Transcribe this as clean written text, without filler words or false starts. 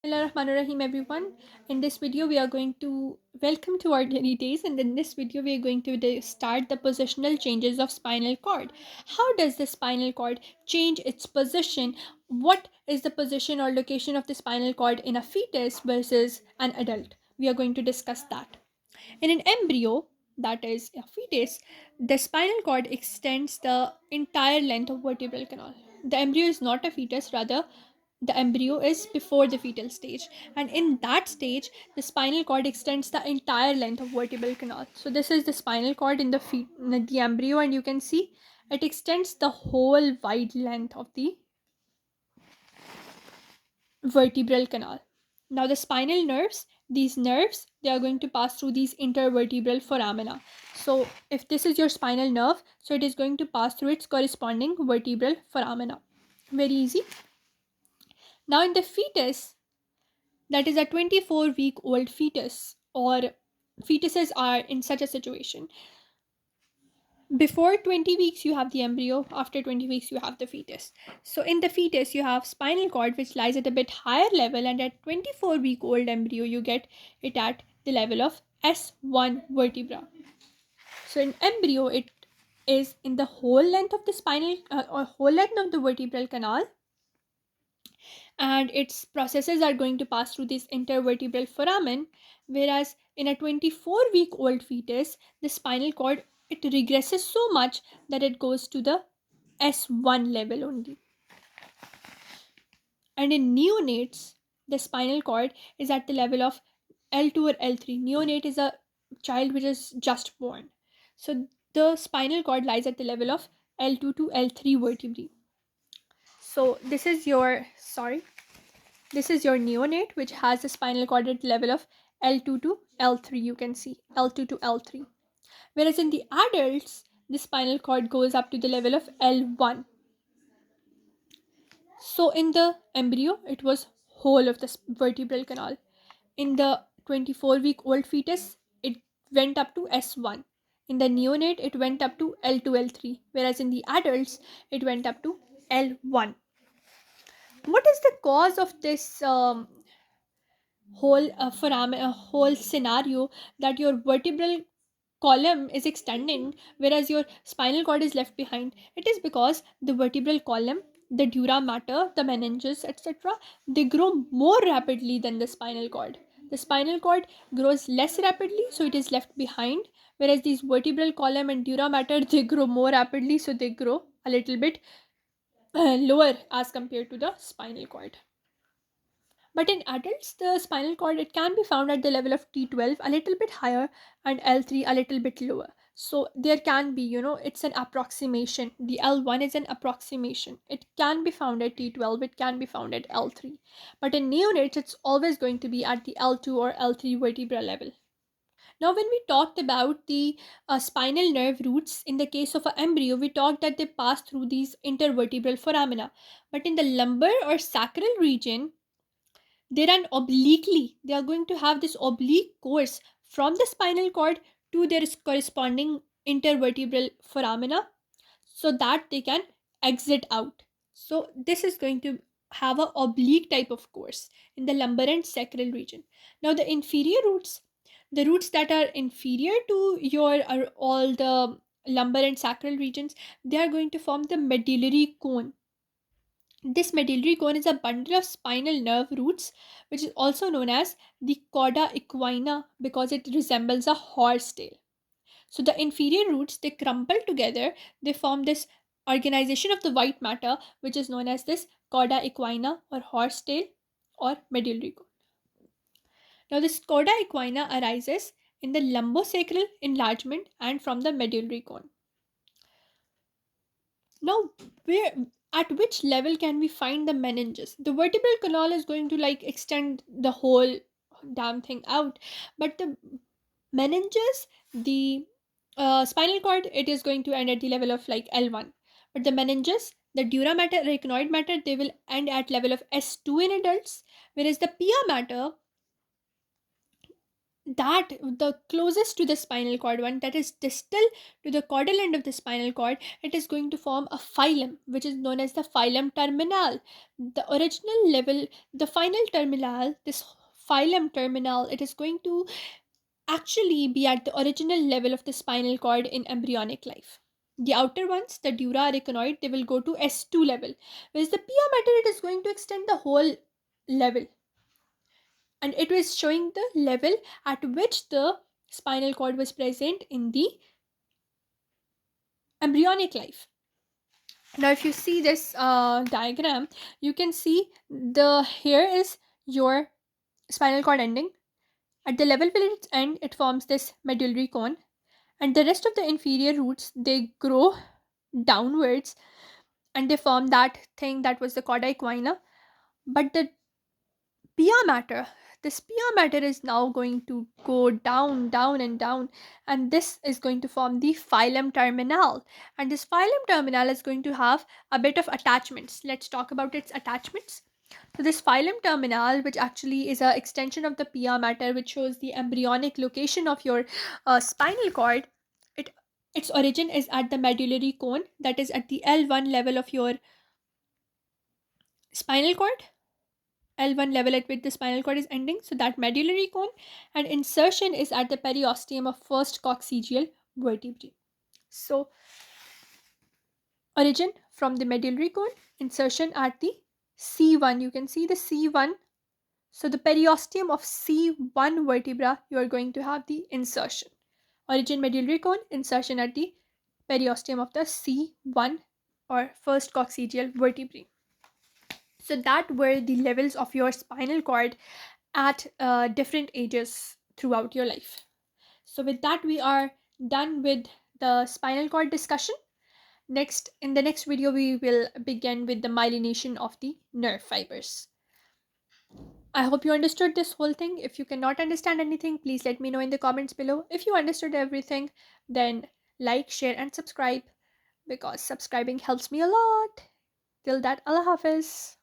Bismillahirrahmanirrahim, everyone. In this video, we are going to welcome to ordinary days, and in this video, we are going to start the positional changes of spinal cord. How does the spinal cord change its position? What is the position or location of the spinal cord in a fetus versus an adult? We are going to discuss that. In an embryo, that is a fetus, the spinal cord extends the entire length of vertebral canal. The embryo is not a fetus, rather, the embryo is before the fetal stage, and in that stage, the spinal cord extends the entire length of vertebral canal. So, this is the spinal cord in the embryo, and you can see it extends the whole wide length of the vertebral canal. Now, the spinal nerves, these nerves, they are going to pass through these intervertebral foramina. So, if this is your spinal nerve, so it is going to pass through its corresponding vertebral foramina. Very easy. Now, in the fetus, that is a 24-week-old fetus, or fetuses are in such a situation. Before 20 weeks, you have the embryo. After 20 weeks, you have the fetus. So, in the fetus, you have spinal cord, which lies at a bit higher level, and at 24-week-old embryo, you get it at the level of S1 vertebra. So, in embryo, it is in the whole length of the spinal or whole length of the vertebral canal, and its processes are going to pass through this intervertebral foramen, whereas in a 24-week-old fetus, the spinal cord, it regresses so much that it goes to the S1 level only. And in neonates, the spinal cord is at the level of L2 or L3. Neonate is a child which is just born, so the spinal cord lies at the level of L2 to L3 vertebrae. So this is your neonate, which has the spinal cord at level of L2 to L3. You can see L2 to L3. Whereas in the adults, the spinal cord goes up to the level of L1. So in the embryo, it was whole of the vertebral canal. In the 24-week-old fetus, it went up to S1. In the neonate, it went up to L2, L3. Whereas in the adults, it went up to L1. What is the cause of this whole scenario, that your vertebral column is extending whereas your spinal cord is left behind? It is because the vertebral column, the dura mater, the meninges, etc., they grow more rapidly than the spinal cord. The spinal cord grows less rapidly, so it is left behind, whereas these vertebral column and dura mater, they grow more rapidly, so they grow a little bit lower as compared to the spinal cord. But in adults, the spinal cord, it can be found at the level of T12, a little bit higher, and L3 a little bit lower. So there can be, it's an approximation. The L1 is an approximation. It can be found at T12, it can be found at L3. But in neonates, it's always going to be at the L2 or L3 vertebra level. Now, when we talked about the spinal nerve roots, in the case of an embryo, we talked that they pass through these intervertebral foramina. But in the lumbar or sacral region, they run obliquely. They are going to have this oblique course from the spinal cord to their corresponding intervertebral foramina, so that they can exit out. So this is going to have a oblique type of course in the lumbar and sacral region. Now the inferior roots, the roots that are inferior to your are all the lumbar and sacral regions, they are going to form the medullary cone. This medullary cone is a bundle of spinal nerve roots, which is also known as the cauda equina because it resembles a horse tail. So the inferior roots, they crumple together, they form this organization of the white matter, which is known as this cauda equina or horse tail or medullary cone. Now this cauda equina arises in the lumbosacral enlargement and from the medullary cone. Now, where at which level can we find the meninges? The vertebral canal is going to like extend the whole damn thing out, but the meninges, the spinal cord, it is going to end at the level of like L1. But the meninges, the dura mater, arachnoid matter, they will end at level of S2 in adults, whereas the pia mater, that the closest to the spinal cord one, that is distal to the caudal end of the spinal cord, it is going to form a phylum which is known as the phylum terminal. The original level, the final terminal, this phylum terminal, it is going to actually be at the original level of the spinal cord in embryonic life. The outer ones, the dura arachnoid, they will go to S2 level, whereas the pia mater, it is going to extend the whole level, and it was showing the level at which the spinal cord was present in the embryonic life. Now, if you see this diagram, you can see the here is your spinal cord ending. At the level where its end, it forms this medullary cone, and the rest of the inferior roots they grow downwards and they form that thing that was the cauda equina. But the pia matter, this pia matter is now going to go down, down, and down, and this is going to form the phylum terminal. And this phylum terminal is going to have a bit of attachments. Let's talk about its attachments. So this phylum terminal, which actually is a extension of the pia mater, which shows the embryonic location of your spinal cord, it its origin is at the medullary cone, that is at the L1 level of your spinal cord, L1 level at which the spinal cord is ending, so that medullary cone, and insertion is at the periosteum of first coccygeal vertebrae. So, origin from the medullary cone, insertion at the C1. You can see the C1. So, the periosteum of C1 vertebra, you are going to have the insertion. Origin medullary cone, insertion at the periosteum of the C1 or first coccygeal vertebrae. So that were the levels of your spinal cord at different ages throughout your life. So with that, we are done with the spinal cord discussion. Next, in the next video, we will begin with the myelination of the nerve fibers. I hope you understood this whole thing. If you cannot understand anything, please let me know in the comments below. If you understood everything, then like, share, and subscribe, because subscribing helps me a lot. Till that, Allah Hafiz.